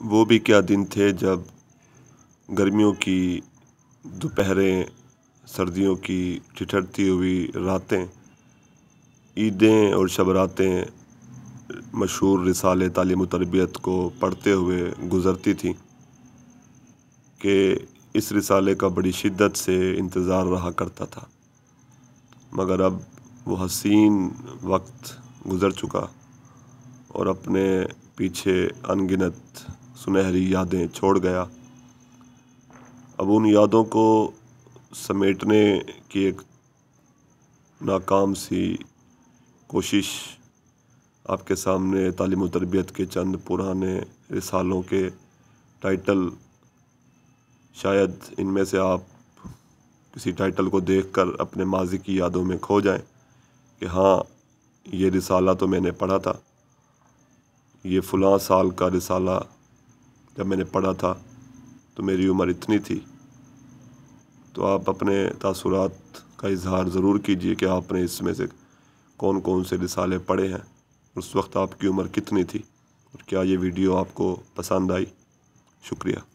वो भी क्या दिन थे जब गर्मियों की दोपहरें, सर्दियों की ठिठुरती हुई रातें, ईदें और शब रातें मशहूर रिसाले तालीम व तरबियत को पढ़ते हुए गुज़रती थीं कि इस रिसाले का बड़ी शिद्दत से इंतज़ार रहा करता था। मगर अब वो हसीन वक्त गुज़र चुका और अपने पीछे अनगिनत सुनहरी यादें छोड़ गया। अब उन यादों को समेटने की एक नाकाम सी कोशिश आपके सामने तालीम व तरबियत के चंद पुराने रिसालों के टाइटल, शायद इनमें से आप किसी टाइटल को देखकर अपने माजी की यादों में खो जाएं कि हाँ, ये रिसाला तो मैंने पढ़ा था, ये फ़लाँ साल का रिसाला जब मैंने पढ़ा था तो मेरी उम्र इतनी थी। तो आप अपने तासुरात का इज़हार ज़रूर कीजिए कि आपने इसमें से कौन कौन से रिसाले पढ़े हैं, उस वक्त आपकी उम्र कितनी थी और क्या ये वीडियो आपको पसंद आई। शुक्रिया।